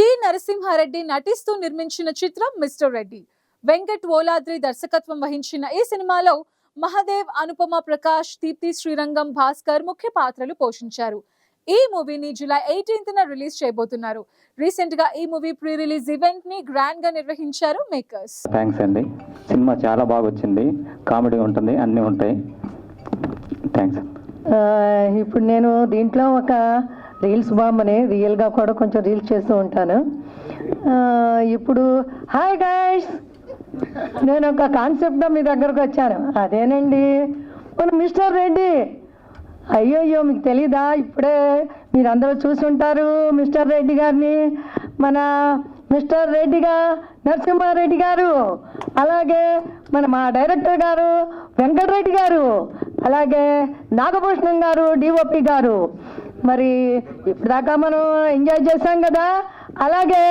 T Narasimha Reddy నటిస్తూ నిర్మించిన చిత్రం మిస్టర్ రెడ్డి. వెంకట్ ఓలాద్రి దర్శకత్వం వహించిన ఈ సినిమాలో మహదేవ్, అనుపమ ప్రకాష్, దీప్తి శ్రీరంగం, భాస్కర్ ముఖ్య పాత్రలు పోషించారు. ఈ మూవీని జూలై 18న రిలీజ్ చేయబోతున్నారు. రీసెంట్ గా ఈ మూవీ ప్రీ రిలీజ్ ఈవెంట్ ని గ్రాండ్ గా నిర్వహించారు మేకర్స్. థ్యాంక్స్ అండి. సినిమా చాలా బాగా వచ్చింది, కామెడీ ఉంటుంది, అన్నీ ఉంటాయి. థ్యాంక్స్. ఇప్పుడు నేను దీంట్లో ఒక రీల్స్ బామ్మని, రియల్గా కూడా కొంచెం రీల్స్ చేస్తూ ఉంటాను. ఇప్పుడు హాయ్ గైస్, నేను ఒక కాన్సెప్ట్గా మీ దగ్గరకు వచ్చాను. అదేనండి మన మిస్టర్ రెడ్డి. అయ్యో మీకు తెలీదా? ఇప్పుడే మీరందరూ చూసుంటారు మిస్టర్ రెడ్డి గారిని. మన మిస్టర్ రెడ్డిగా నరసింహారెడ్డి గారు, అలాగే మా డైరెక్టర్ గారు వెంకటరెడ్డి గారు, అలాగే నాగభూషణం గారు డిఓపి గారు. మరి ఇప్పటిదాకా మనం ఎంజాయ్ చేశాం కదా, అలాగే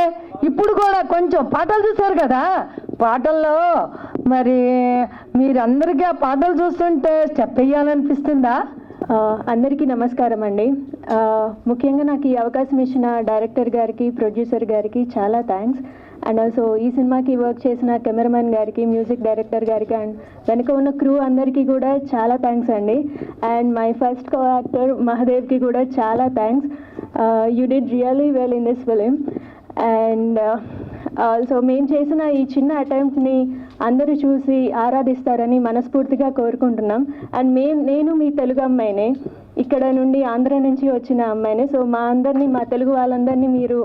ఇప్పుడు కూడా కొంచెం పాటలు చూశారు కదా. పాటల్లో మరి మీరందరికీ ఆ పాటలు చూస్తుంటే స్టెప్ వేయాలనిపిస్తుందా? అందరికీ నమస్కారం అండి. ముఖ్యంగా నాకు ఈ అవకాశం ఇచ్చిన డైరెక్టర్ గారికి, ప్రొడ్యూసర్ గారికి చాలా థ్యాంక్స్. అండ్ ఆల్సో ఈ సినిమాకి వర్క్ చేసిన కెమెరామెన్ గారికి, మ్యూజిక్ డైరెక్టర్ గారికి, అండ్ వెనుక ఉన్న క్రూ అందరికీ కూడా చాలా థ్యాంక్స్ అండి. And my first co actor మహదేవ్కి కూడా చాలా thanks. You did really well in this film. And also మేము చేసిన ఈ చిన్న అటెంప్ట్ని అందరూ చూసి ఆరాధిస్తారని మనస్ఫూర్తిగా కోరుకుంటున్నాం. అండ్ నేను మీ తెలుగు అమ్మాయినే, ఇక్కడ నుండి ఆంధ్ర నుంచి వచ్చిన అమ్మాయినే. సో మా తెలుగు వాళ్ళందరినీ మీరు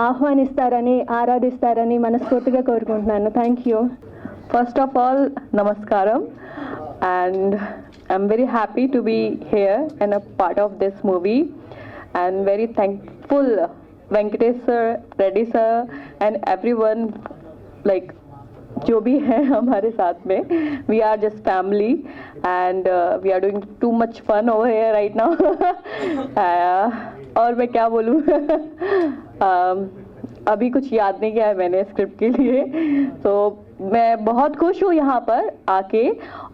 ఆహ్వానిస్తారని, ఆరాధిస్తారని మనస్ఫూర్తిగా కోరుకుంటున్నాను. Thank you. First of all నమస్కారం, and I'm very happy to be here and a part of this movie, and very thankful Venkatesh sir, Reddy sir, and everyone, like जो भी है हमारे साथ में. We are just family, and we are doing too much fun over here right now. और मैं क्या बोलूँ, अभी कुछ याद नहीं किया है मैंने स्क्रिप्ट के लिए. तो मैं बहुत खुश हूँ यहाँ पर आके,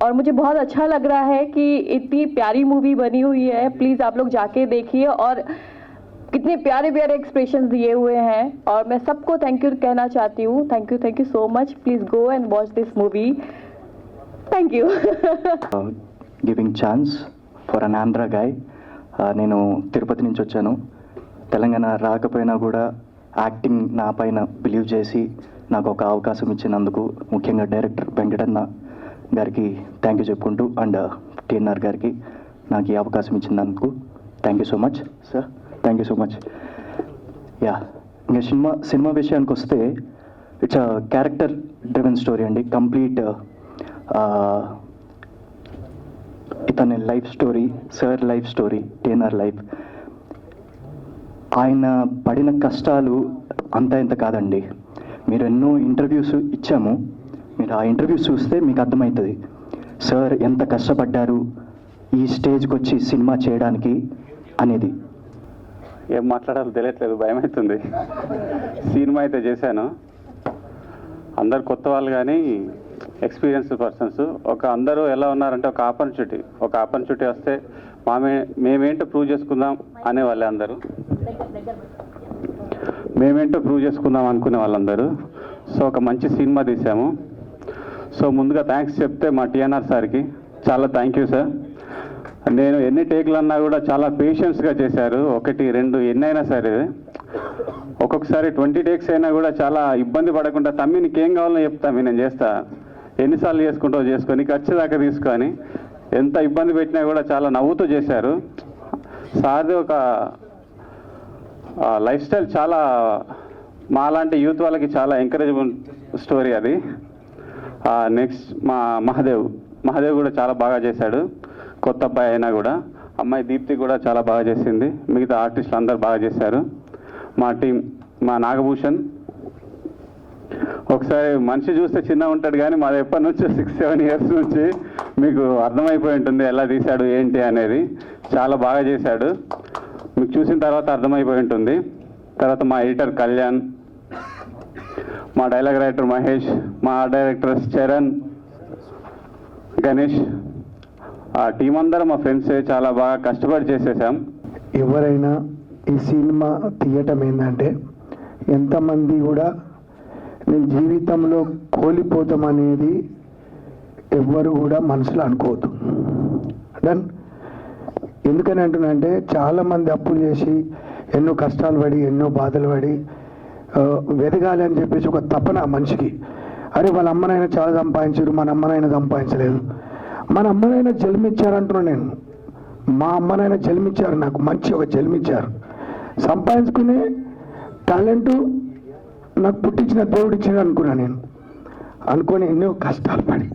और मुझे बहुत अच्छा लग रहा है कि इतनी प्यारी मूवी बनी हुई है. प्लीज़ आप लोग जाके देखिए, और कितने प्यारे प्यारे एक्सप्रेशन दिए हुए हैं, और मैं सबको थैंक यू कहना चाहती हूँ. Thank you so much. Please go and watch this movie. Thank you. Giving chance for an Andhra guy. నేను తిరుపతి నుంచి వచ్చాను. తెలంగాణ రాకపోయినా కూడా యాక్టింగ్ నా పైన బిలీవ్ చేసి నాకు ఒక అవకాశం ఇచ్చినందుకు ముఖ్యంగా డైరెక్టర్ వెంకటన్న గారికి థ్యాంక్ యూ చెప్పుకుంటూ, అండ్ టీఎన్ఆర్ గారికి నాకు ఈ అవకాశం ఇచ్చినందుకు thank you so much sir. Thank you so much. Yeah, ఇంకా సినిమా విషయానికి వస్తే it's a character driven story అండి. కంప్లీట్ ఇతని life story, sir life story, TNR life. ఆయన పడిన కష్టాలు అంతా ఇంత కాదండి. మీరు ఎన్నో ఇంటర్వ్యూస్ ఇచ్చాము, మీరు ఆ ఇంటర్వ్యూస్ చూస్తే మీకు అర్థమవుతుంది సార్ ఎంత కష్టపడ్డారు ఈ స్టేజ్కి వచ్చి సినిమా చేయడానికి అనేది. ఏం మాట్లాడాలో తెలియట్లేదు, భయం అవుతుంది. సినిమా అయితే చేశాను, అందరు కొత్త వాళ్ళు కానీ ఎక్స్పీరియన్స్ పర్సన్స్. అందరూ ఎలా ఉన్నారంటే ఒక ఆపర్చునిటీ వస్తే మేమేంటో ప్రూవ్ చేసుకుందాం అనేవాళ్ళే అందరూ. మేమేంటో ప్రూవ్ చేసుకుందాం అనుకునే వాళ్ళందరూ. సో ఒక మంచి సినిమా తీసాము. సో ముందుగా థ్యాంక్స్ చెప్తే మా టీఎన్ఆర్ సార్కి చాలా థ్యాంక్ యూ సార్. నేను ఎన్ని టేకులు అన్నా కూడా చాలా పేషెన్స్గా చేశారు. 1, 2 ఎన్నైనా సరే, ఒక్కొక్కసారి 20 టేక్స్ అయినా కూడా చాలా ఇబ్బంది పడకుండా, తమ్మి నీకేం కావాలో చెప్తామి నేను చేస్తా, ఎన్నిసార్లు చేసుకుంటావు చేసుకొని, ఖర్చు దాకా తీసుకొని, ఎంత ఇబ్బంది పెట్టినా కూడా చాలా నవ్వుతూ చేశారు. సార్ది ఒక లైఫ్ స్టైల్ చాలా మాలాంటి యూత్ వాళ్ళకి చాలా ఎంకరేజబుల్ స్టోరీ అది. నెక్స్ట్ మా మహదేవ్ కూడా చాలా బాగా చేశాడు. కొత్త అబ్బాయి అయినా కూడా, అమ్మాయి దీప్తి కూడా చాలా బాగా చేసింది. మిగతా ఆర్టిస్టులు అందరు బాగా చేశారు. మా టీం, మా నాగభూషణ్ ఒకసారి మనిషి చూస్తే చిన్న ఉంటాడు కానీ మాది ఎప్పటి నుంచి 6-7 ఇయర్స్ నుంచి మీకు అర్థమైపోయి ఉంటుంది ఎలా తీశాడు ఏంటి అనేది. చాలా బాగా చేశాడు, మీకు చూసిన తర్వాత అర్థమైపోయి ఉంటుంది. తర్వాత మా ఎడిటర్ కళ్యాణ్, మా డైలాగ్ రైటర్ మహేష్, మా డైరెక్టర్స్ చరణ్, గణేష్, ఆ టీం అందరూ మా ఫ్రెండ్సే. చాలా బాగా కష్టపడి చేసేసాం. ఎవరైనా ఈ సినిమా తీయటం ఏంటంటే ఎంతమంది కూడా నేను జీవితంలో కోల్పోతామనేది ఎవ్వరు కూడా మనసులో అనుకోవద్దు. డన్. ఎందుకని అంటున్నా అంటే చాలామంది అప్పులు చేసి ఎన్నో కష్టాలు పడి ఎన్నో బాధలు పడి వెదగాలి అని చెప్పేసి ఒక తపన మనిషికి. అరే వాళ్ళ అమ్మనైనా చాలా సంపాదించారు, మన అమ్మనైనా సంపాదించలేదు. మన అమ్మనైనా జన్మిచ్చారంటున్నా నేను. మా అమ్మనైనా జన్మిచ్చారు, నాకు మంచి ఒక జన్మిచ్చారు. సంపాదించుకునే టాలెంటు నాకు పుట్టించిన దేవుడు ఇచ్చాడు అనుకున్నా నేను. అనుకొని ఎన్నో కష్టాలు పడి